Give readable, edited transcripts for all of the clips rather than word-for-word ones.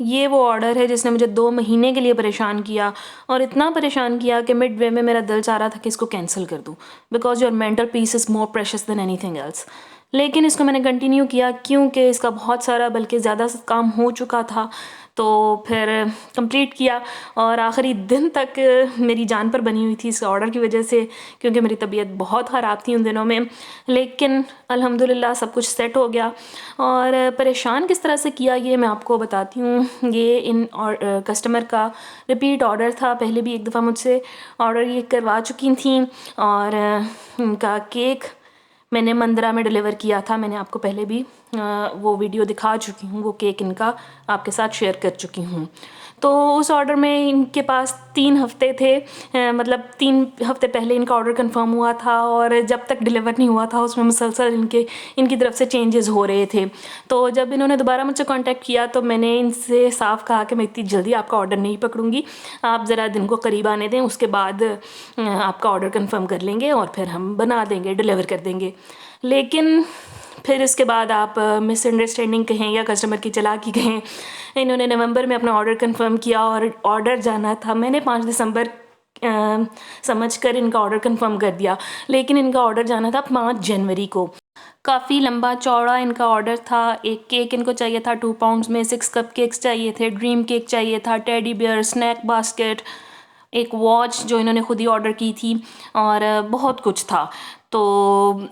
ये वो ऑर्डर है जिसने मुझे 2 महीने के लिए परेशान किया, और इतना परेशान किया कि मिड वे में मेरा दिल चाह रहा था कि इसको कैंसिल कर दूँ, because your mental peace is more precious than anything else. लेकिन इसको मैंने कंटिन्यू किया क्योंकि इसका बहुत सारा बल्कि ज़्यादा काम हो चुका था, तो फिर कंप्लीट किया। और आखिरी दिन तक मेरी जान पर बनी हुई थी इस ऑर्डर की वजह से, क्योंकि मेरी तबीयत बहुत ख़राब थी उन दिनों में। लेकिन अल्हम्दुलिल्लाह सब कुछ सेट हो गया। और परेशान किस तरह से किया ये मैं आपको बताती हूँ। ये इन कस्टमर का रिपीट ऑर्डर था, पहले भी एक दफ़ा मुझसे ऑर्डर ये करवा चुकी थी। और इनका केक मैंने मंदरा में डिलीवर किया था, मैंने आपको पहले भी वो वीडियो दिखा चुकी हूँ, वो केक इनका आपके साथ शेयर कर चुकी हूँ। तो उस ऑर्डर में इनके पास 3 हफ़्ते थे, मतलब 3 हफ़्ते पहले इनका ऑर्डर कंफर्म हुआ था, और जब तक डिलीवर नहीं हुआ था उसमें मुसलसल इनकी तरफ से चेंजेस हो रहे थे। तो जब इन्होंने दोबारा मुझसे कांटेक्ट किया तो मैंने इनसे साफ कहा कि मैं इतनी जल्दी आपका ऑर्डर नहीं पकड़ूंगी, आप ज़रा दिन को करीब आने दें, उसके बाद आपका ऑर्डर कंफर्म कर लेंगे और फिर हम बना देंगे, डिलीवर कर देंगे। लेकिन फिर इसके बाद आप मिसअंडरस्टैंडिंग कहें या कस्टमर की चालाकी कहें, इन्होंने नवंबर में अपना ऑर्डर कंफर्म किया और ऑर्डर जाना था, मैंने 5 दिसंबर समझकर इनका ऑर्डर कंफर्म कर दिया, लेकिन इनका ऑर्डर जाना था 5 जनवरी को। काफ़ी लंबा चौड़ा इनका ऑर्डर था। एक केक इनको चाहिए था 2 पाउंड्स में, 6 कप केक्स चाहिए थे, ड्रीम केक चाहिए था, टेडी बियर, स्नैक बास्केट, एक वॉच जो इन्होंने खुद ही ऑर्डर की थी, और बहुत कुछ था। तो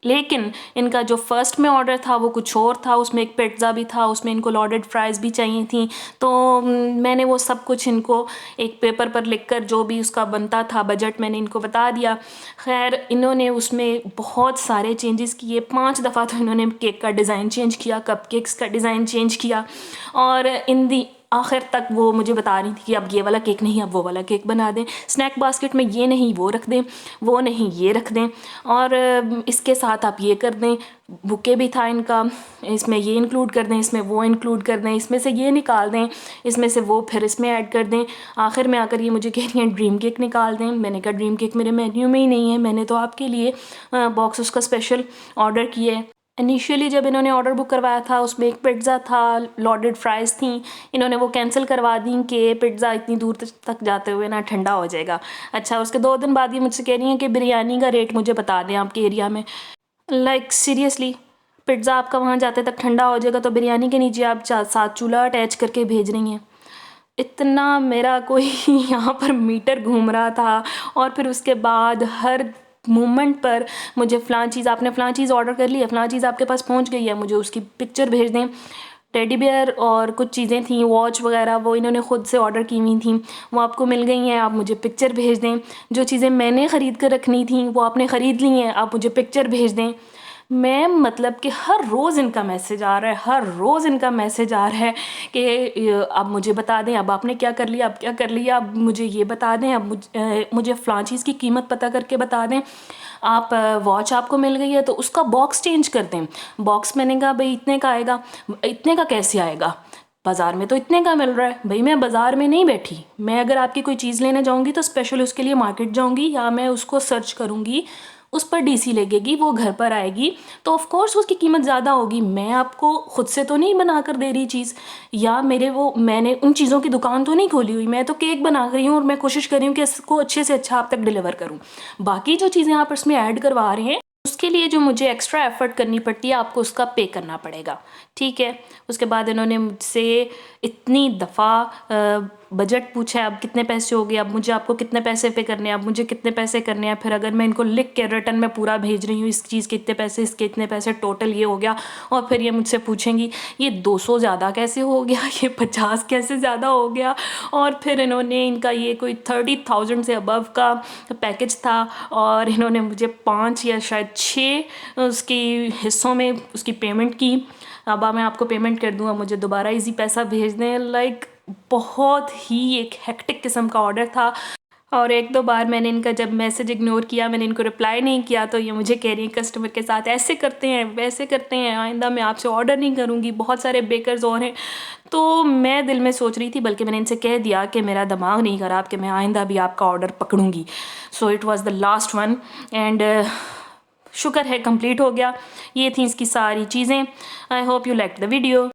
लेकिन इनका जो फर्स्ट में ऑर्डर था वो कुछ और था, उसमें एक पिज़्ज़ा भी था, उसमें इनको लॉडेड फ्राइज़ भी चाहिए थी। तो मैंने वो सब कुछ इनको एक पेपर पर लिखकर जो भी उसका बनता था बजट मैंने इनको बता दिया। खैर इन्होंने उसमें बहुत सारे चेंजेस किए, 5 दफ़ा तो इन्होंने केक का डिज़ाइन चेंज किया, कपकेक्स का डिज़ाइन चेंज किया, और इन दी आखिर तक वो मुझे बता रही थी कि अब ये वाला केक नहीं, अब वो वाला केक बना दें, स्नैक बास्केट में ये नहीं वो रख दें, वो नहीं ये रख दें, और इसके साथ आप ये कर दें। बुके भी था इनका, इसमें ये इंक्लूड कर दें, इसमें वो इंक्लूड कर दें, इसमें से ये निकाल दें, इसमें से वो फिर इसमें ऐड कर दें। आखिर में आकर ये मुझे कह रही हैं ड्रीम केक निकाल दें। मैंने कहा ड्रीम केक मेरे मेन्यू में ही नहीं है, मैंने तो आपके लिए बॉक्स उसका स्पेशल ऑर्डर किया है। इनिशियली जब इन्होंने ऑर्डर बुक करवाया था उसमें एक पिज़्ज़ा था, लॉडेड फ्राइज़ थी, इन्होंने वो कैंसिल करवा दी कि पिज़्ज़ा इतनी दूर तक जाते हुए ना ठंडा हो जाएगा। अच्छा, उसके 2 दिन बाद ये मुझसे कह रही हैं कि बिरयानी का रेट मुझे बता दें आपके एरिया में। लाइक सीरियसली, पिज़्ज़ा आपका वहाँ जाते तक ठंडा हो जाएगा तो बिरयानी के नीचे आप साथ चूल्हा अटैच करके भेज रही हैं। इतना मेरा कोई यहाँ पर मीटर घूम रहा था। और फिर उसके बाद हर मोमेंट पर मुझे फ़लाँ चीज़, आपने फ़लाँ चीज़ ऑर्डर कर ली है, फ़लाँ चीज़ आपके पास पहुँच गई है, मुझे उसकी पिक्चर भेज दें। टेडी बियर और कुछ चीज़ें थी, वॉच वगैरह, वो इन्होंने ख़ुद से ऑर्डर की हुई थी, वो आपको मिल गई हैं, आप मुझे पिक्चर भेज दें। जो चीज़ें मैंने ख़रीद कर रखनी थी वो आपने ख़रीद ली हैं, आप मुझे पिक्चर भेज दें। मैं मतलब कि हर रोज़ इनका मैसेज आ रहा है, हर रोज़ इनका मैसेज आ रहा है कि अब मुझे बता दें, अब आपने क्या कर लिया, अब क्या कर लिया, अब मुझे ये बता दें, अब मुझे फ़लाँ चीज़ की कीमत पता करके बता दें, आप वॉच आपको मिल गई है तो उसका बॉक्स चेंज कर दें। बॉक्स मैंने कहा भाई इतने का आएगा, इतने का कैसे आएगा, बाज़ार में तो इतने का मिल रहा है। भाई मैं बाज़ार में नहीं बैठी, मैं अगर आपकी कोई चीज़ लेने जाऊँगी तो स्पेशल उसके लिए मार्केट जाऊँगी, या मैं उसको सर्च करूँगी, उस पर डीसी लगेगी, वो घर पर आएगी, तो ऑफ कोर्स उसकी कीमत ज़्यादा होगी। मैं आपको खुद से तो नहीं बना कर दे रही चीज़, या मैंने उन चीज़ों की दुकान तो नहीं खोली हुई, मैं तो केक बना रही हूँ और मैं कोशिश कर रही हूँ कि इसको अच्छे से अच्छा आप तक डिलीवर करूँ। बाकी जो चीज़ें आप इसमें ऐड करवा रहे हैं उसके लिए जो मुझे एक्स्ट्रा एफर्ट करनी पड़ती है आपको उसका पे करना पड़ेगा, ठीक है। उसके बाद इन्होंने मुझसे इतनी दफ़ा बजट पूछा है, अब कितने पैसे हो गए, अब मुझे आपको कितने पैसे पे करने हैं, अब मुझे कितने पैसे करने हैं। फिर अगर मैं इनको लिख के रिटर्न में पूरा भेज रही हूँ, इस चीज़ के इतने पैसे, इसके इतने पैसे, टोटल ये हो गया, और फिर ये मुझसे पूछेंगी ये 200 ज़्यादा कैसे हो गया, ये 50 कैसे ज़्यादा हो गया। और फिर इन्होंने, इनका ये कोई 30,000 से अबव का पैकेज था, और इन्होंने मुझे 5 या शायद 6 उसकी हिस्सों में उसकी पेमेंट की। अब मैं आपको पेमेंट कर दूँ, अब मुझे दोबारा इजी पैसा भेज दें। लाइक बहुत ही एक हेक्टिक किस्म का ऑर्डर था। और 1-2 बार मैंने इनका जब मैसेज इग्नोर किया, मैंने इनको रिप्लाई नहीं किया, तो ये मुझे कह रही हैं कस्टमर के साथ ऐसे करते हैं, वैसे करते हैं, आइंदा मैं आपसे ऑर्डर नहीं करूँगी, बहुत सारे बेकर्स और हैं। तो मैं दिल में सोच रही थी, बल्कि मैंने इनसे कह दिया कि मेरा दिमाग नहीं ख़राब, कि मैं आइंदा भी आपका ऑर्डर पकड़ूँगी। So it was the last one, and शुक्र है कंप्लीट हो गया। ये थी इसकी सारी चीज़ें। I hope you like the video.